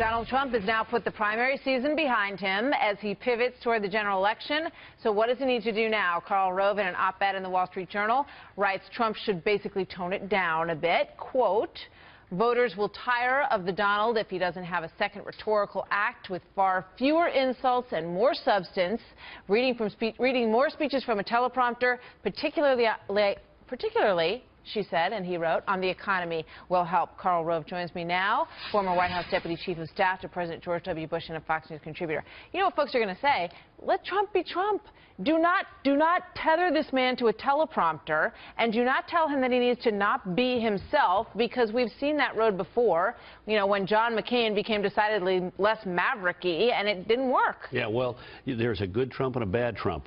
Donald Trump has now put the primary season behind him as he pivots toward the general election. So what does he need to do now? Karl Rove, in an op-ed in the Wall Street Journal, writes Trump should basically tone it down a bit. Quote, voters will tire of the Donald if he doesn't have a second rhetorical act with far fewer insults and more substance, reading more speeches from a teleprompter, particularly, she said, and he wrote, on the economy will help. Karl Rove joins me now, former White House Deputy Chief of Staff to President George W. Bush and a Fox News contributor. You know what folks are going to say? Let Trump be Trump. Do not tether this man to a teleprompter, and do not tell him that he needs to not be himself, because we've seen that road before, you know, when John McCain became decidedly less mavericky, and it didn't work. Yeah, well, there's a good Trump and a bad Trump.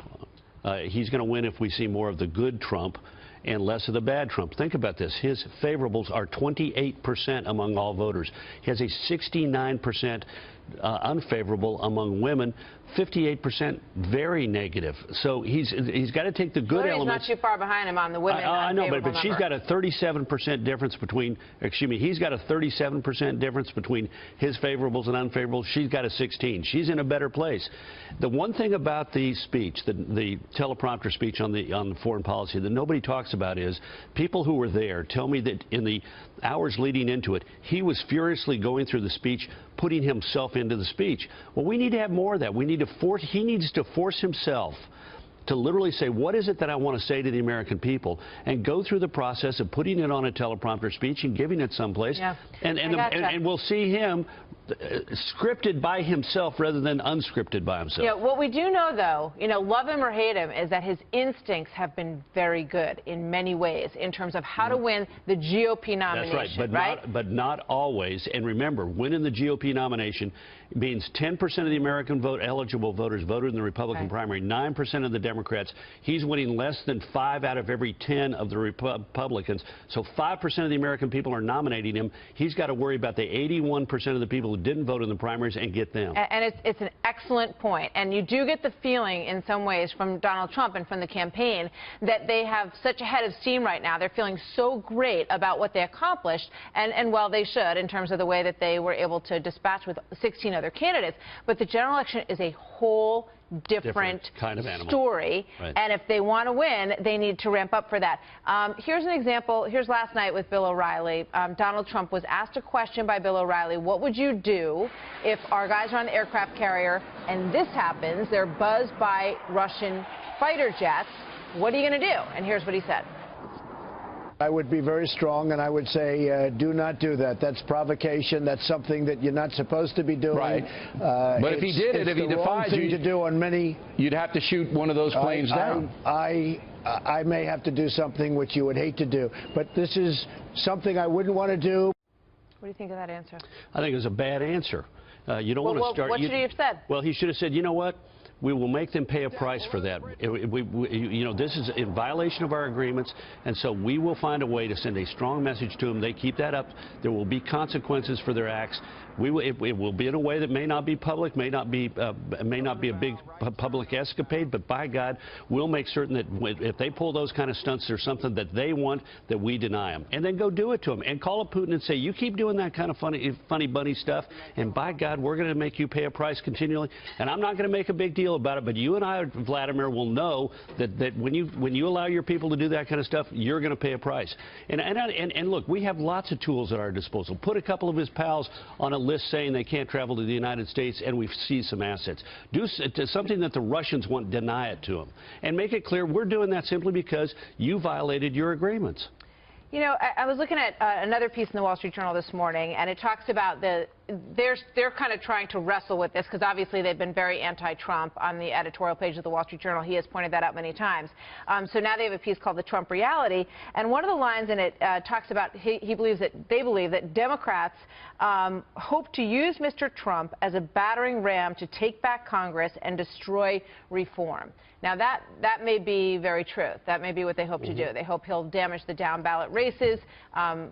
He's going to win if we see more of the good Trump and less of the bad Trump. Think about this. His favorables are 28% among all voters. He has a 69% unfavorable among women, 58% very negative. So he's got to take the good elements. He's not too far behind him on the women. I know, but she's got a 37% difference between, he's got a 37% difference between his favorables and unfavorables. She's got a 16. She's in a better place. The one thing about the speech, the teleprompter speech on the foreign policy that nobody talks about is people who were there tell me that in the hours leading into it, he was furiously going through the speech, putting himself into the speech. Well, we need to have more of that. We need to he needs to force himself to literally say, what is it that I want to say to the American people, and go through the process of putting it on a teleprompter speech and giving it someplace. Yeah. And we'll see him scripted by himself rather than unscripted by himself. Yeah, what we do know, though, love him or hate him, is that his instincts have been very good in many ways in terms of how to win the GOP nomination. That's right, but not always. And remember, winning the GOP nomination means 10% of the American eligible voters voted in the Republican primary, 9% of the Democrats. He's winning less than 5 out of every 10 of the Republicans. So 5% of the American people are nominating him. He's got to worry about the 81% of the people who didn't vote in the primaries and get them. And it's an excellent point. And you do get the feeling in some ways from Donald Trump and from the campaign that they have such a head of steam right now. They're feeling so great about what they accomplished, and well, they should, in terms of the way that they were able to dispatch with 16 other candidates. But the general election is a whole different kind of animal story, and if they want to win, they need to ramp up for that. Here's an example. Here's last night with Bill O'Reilly. Donald Trump was asked a question by Bill O'Reilly, what would you do if our guys are on the aircraft carrier and this happens, they're buzzed by Russian fighter jets, what are you going to do? And here's what he said. I would be very strong, and I would say, do not do that. That's provocation. That's something that you're not supposed to be doing. Right. But if he did it, if he defied you, to do on many, you'd have to shoot one of those planes down. I may have to do something which you would hate to do, but this is something I wouldn't want to do. What do you think of that answer? I think it was a bad answer. You don't want to start. What should he have said? Well, he should have said, you know what? We will make them pay a price for that. This is in violation of our agreements, and so we will find a way to send a strong message to them. They keep that up, there will be consequences for their acts. It will be in a way that may not be public, may not be a big public escapade, but by God, we'll make certain that if they pull those kind of stunts, there's something that they want that we deny them. And then go do it to them and call up Putin and say, you keep doing that kind of funny bunny stuff, and by God, we're going to make you pay a price continually. And I'm not going to make a big deal about it, but you and I, Vladimir, will know that when you allow your people to do that kind of stuff, you're going to pay a price. And look, we have lots of tools at our disposal. Put a couple of his pals on a list saying they can't travel to the United States, and we've seized some assets. Do something that the Russians want, deny it to them, and make it clear we're doing that simply because you violated your agreements. You know, I was looking at another piece in the Wall Street Journal this morning, and it talks about they're kind of trying to wrestle with this because obviously they've been very anti-Trump on the editorial page of the Wall Street Journal. He has pointed that out many times. So now they have a piece called The Trump Reality, and one of the lines in it talks about they believe that Democrats hope to use Mr. Trump as a battering ram to take back Congress and destroy reform. Now that may be very true. That may be what they hope to do. They hope he'll damage the down-ballot races.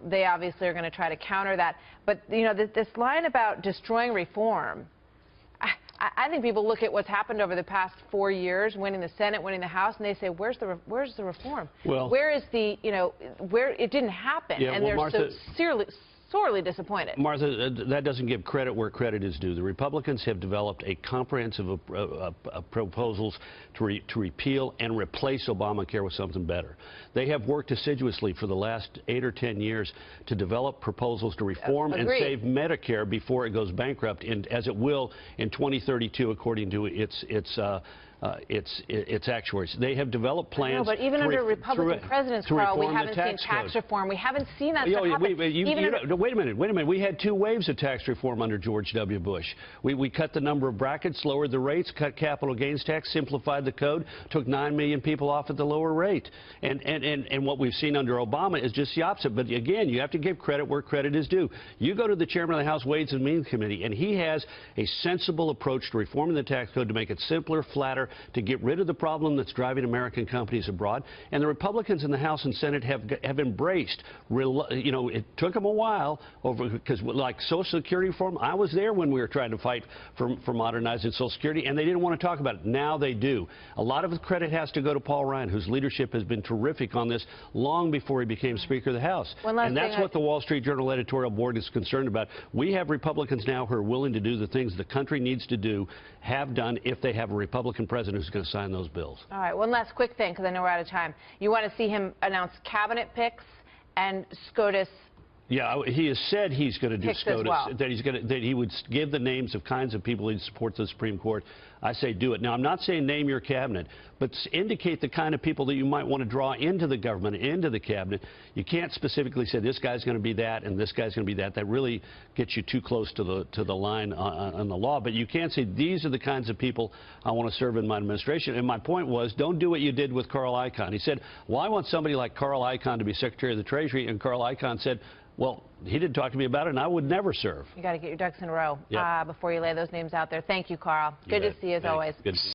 They obviously are going to try to counter that. But, you know, this line about destroying reform, I think people look at what's happened over the past 4 years, winning the Senate, winning the House, and they say, where's the reform? Well, where is the, where it didn't happen? Yeah, and well, they're Martha, sorely disappointed. Martha, that doesn't give credit where credit is due. The Republicans have developed a comprehensive proposals to repeal and replace Obamacare with something better. They have worked assiduously for the last 8 or 10 years to develop proposals to reform and save Medicare before it goes bankrupt, as it will in 2032, according to its actuaries. They have developed plans. No, but even under Republican presidents, Carl, we haven't seen tax reform. We haven't seen that stuff happen. Wait a minute. We had 2 waves of tax reform under George W. Bush. We cut the number of brackets, lowered the rates, cut capital gains tax, simplified the code, took 9 million people off at the lower rate. And what we've seen under Obama is just the opposite. But again, you have to give credit where credit is due. You go to the chairman of the House Ways and Means Committee, and he has a sensible approach to reforming the tax code to make it simpler, flatter, to get rid of the problem that's driving American companies abroad. And the Republicans in the House and Senate have embraced, it took them a while, because like Social Security reform, I was there when we were trying to fight for modernizing Social Security, and they didn't want to talk about it. Now they do. A lot of the credit has to go to Paul Ryan, whose leadership has been terrific on this long before he became Speaker of the House. And that's what the Wall Street Journal editorial board is concerned about. We have Republicans now who are willing to do the things the country needs to do, have done, if they have a Republican president who's going to sign those bills. All right, one last quick thing, because I know we're out of time. You want to see him announce cabinet picks and SCOTUS? Yeah, he has said he's going to do SCOTUS, well. that he would give the names of kinds of people he'd support the Supreme Court. I say do it. Now, I'm not saying name your cabinet, but indicate the kind of people that you might want to draw into the government, into the cabinet. You can't specifically say this guy's going to be that and this guy's going to be that. That really gets you too close to the line on the law. But you can say these are the kinds of people I want to serve in my administration. And my point was, don't do what you did with Carl Icahn. He said, well, I want somebody like Carl Icahn to be Secretary of the Treasury. And Carl Icahn said, well, he didn't talk to me about it, and I would never serve. You got to get your ducks in a row Yep. before you lay those names out there. Thank you, Carl. Good to see you as always. Good.